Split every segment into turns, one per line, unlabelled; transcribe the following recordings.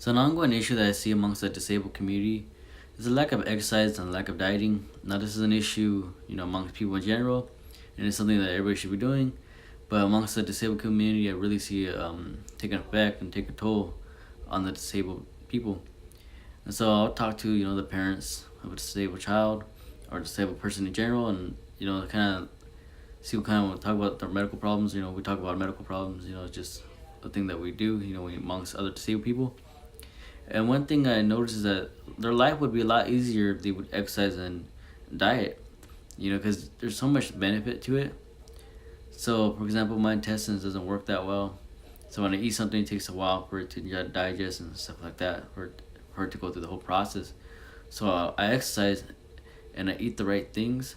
So an ongoing issue that I see amongst the disabled community is the lack of exercise and lack of dieting. Now this is an issue, amongst people in general, and it's something that everybody should be doing. But amongst the disabled community, I really see it taking effect and take a toll on the disabled people. And so I'll talk to the parents of a disabled child or disabled person in general, and kind of see what kind of talk about their medical problems. We talk about medical problems. It's just a thing that we do. Amongst other disabled people. And one thing I noticed is that their life would be a lot easier if they would exercise and diet. Because there's so much benefit to it. So, for example, my intestines doesn't work that well. So when I eat something, it takes a while for it to digest and stuff like that, for it to go through the whole process. So I exercise and I eat the right things,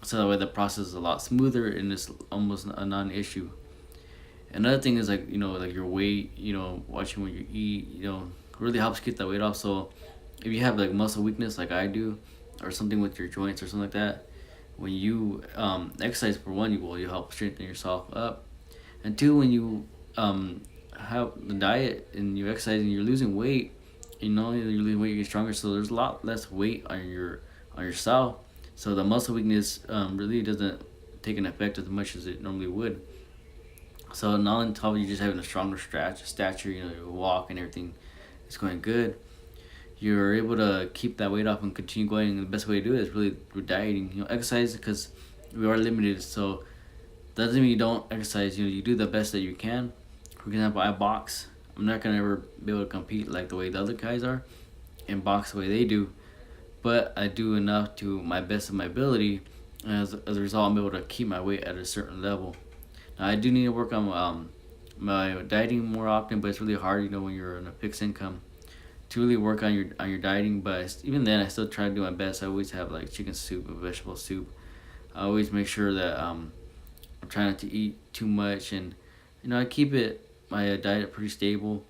so that way the process is a lot smoother and it's almost a non-issue. Another thing is like your weight, watching what you eat, really helps keep that weight off. So if you have like muscle weakness like I do, or something with your joints or something like that, when you exercise, for one, you help strengthen yourself up, and two, when you have the diet and you exercise and you're losing weight, you're losing weight, you get stronger. So there's a lot less weight on yourself. So the muscle weakness really doesn't take an effect as much as it normally would. So not on top of you just having a stronger stature, your walk and everything is going good, you're able to keep that weight off and continue going. And the best way to do it is really through dieting. Exercise, because we are limited. So that doesn't mean you don't exercise. You do the best that you can. For example, I box. I'm not gonna ever be able to compete like the way the other guys are, and box the way they do. But I do enough to my best of my ability, and as a result, I'm able to keep my weight at a certain level. Now, I do need to work on my dieting more often, but it's really hard, when you're on a fixed income, to really work on your dieting. But even then, I still try to do my best. I always have like chicken soup or vegetable soup. I always make sure that I'm trying not to eat too much, and I keep my diet pretty stable.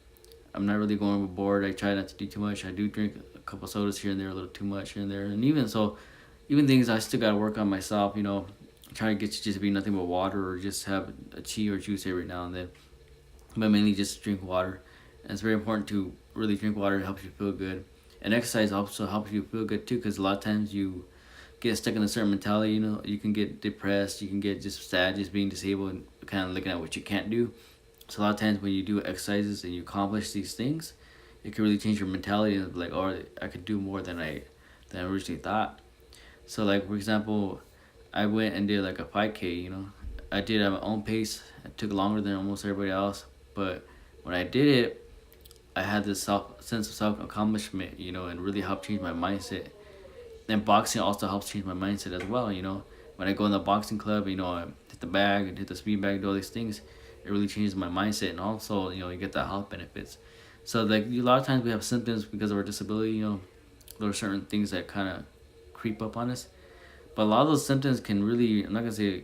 I'm not really going overboard. I try not to do too much. I do drink a couple sodas here and there, a little too much here and there, and even things I still gotta work on myself. Trying to get to just be nothing but water, or just have a tea or juice every now and then, but mainly just drink water. And it's very important to really drink water. It helps you feel good, and exercise also helps you feel good too. Because a lot of times you get stuck in a certain mentality. You can get depressed. You can get just sad, just being disabled and kind of looking at what you can't do. So a lot of times when you do exercises and you accomplish these things, it can really change your mentality and be like, oh, I could do more than I originally thought. So like, for example, I went and did like a 5K. I did it at my own pace. It took longer than almost everybody else, but when I did it, I had this sense of self accomplishment, and really helped change my mindset. And boxing also helps change my mindset as well. When I go in the boxing club, I hit the bag and hit the speed bag, do all these things. It really changes my mindset, and also you get the health benefits. So like a lot of times we have symptoms because of our disability. There are certain things that kind of creep up on us, but a lot of those symptoms can really, I'm not gonna say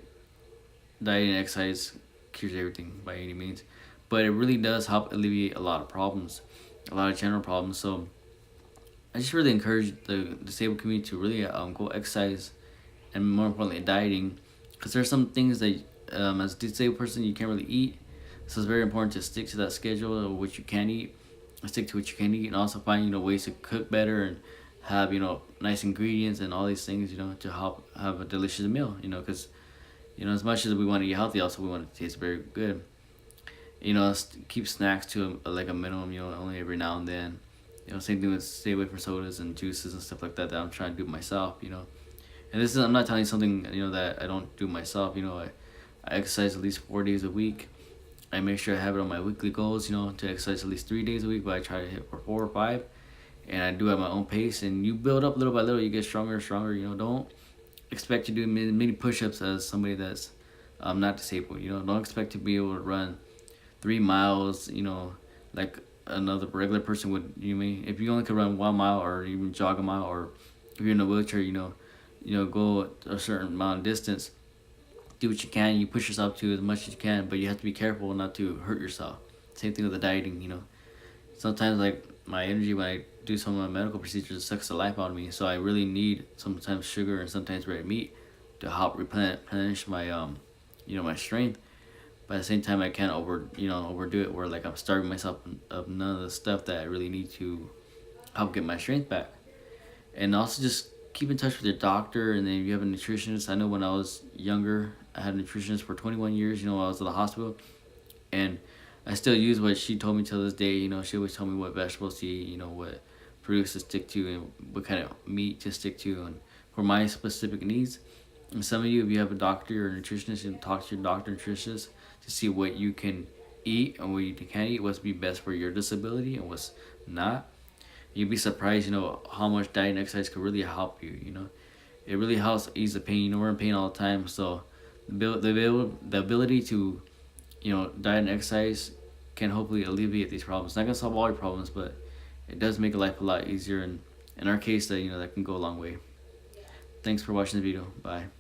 diet and exercise cures everything by any means, but it really does help alleviate a lot of problems, a lot of general problems. So I just really encourage the disabled community to really go exercise, and more importantly dieting, because there's some things that as a disabled person you can't really eat. So it's very important to stick to that schedule of what you can eat, and stick to what you can eat, and also find ways to cook better and have nice ingredients and all these things to help have a delicious meal. Because as much as we want to eat healthy, also we want it to taste very good. Keep snacks to like a minimum. Only every now and then. Same thing with stay away from sodas and juices and stuff like that. That I'm trying to do myself. And this is, I'm not telling you something that I don't do myself. I exercise at least 4 days a week. I make sure I have it on my weekly goals. To exercise at least 3 days a week, but I try to hit for 4 or 5. And I do at my own pace, and you build up little by little. You get stronger and stronger. Don't expect to do many push-ups as somebody that's not disabled. Don't expect to be able to run 3 miles. Like another regular person would. If you only could run 1 mile or even jog a mile, or if you're in a wheelchair, go a certain amount of distance. Do what you can. You push yourself to as much as you can, but you have to be careful not to hurt yourself. Same thing with the dieting. Sometimes like my energy when I do some of my medical procedures sucks the life out of me. So I really need sometimes sugar and sometimes red meat to help replenish my my strength. but at the same time I can't overdo it where like I'm starving myself of none of the stuff that I really need to help get my strength back. And also just keep in touch with your doctor, and then if you have a nutritionist. I know when I was younger, I had a nutritionist for 21 years. You know, I was at the hospital, and I still use what she told me till this day. You know, she always told me what vegetables to eat. You know, what fruits to stick to, and what kind of meat to stick to, and for my specific needs. And some of you, if you have a doctor or a nutritionist, you can talk to your doctor and nutritionist to see what you can eat and what you can't eat, what's be best for your disability and what's not. You'd be surprised, how much diet and exercise could really help you. It really helps ease the pain. We're in pain all the time, so the ability to, diet and exercise can hopefully alleviate these problems. It's not gonna solve all your problems, but it does make life a lot easier. And in our case, that can go a long way. Thanks for watching the video. Bye.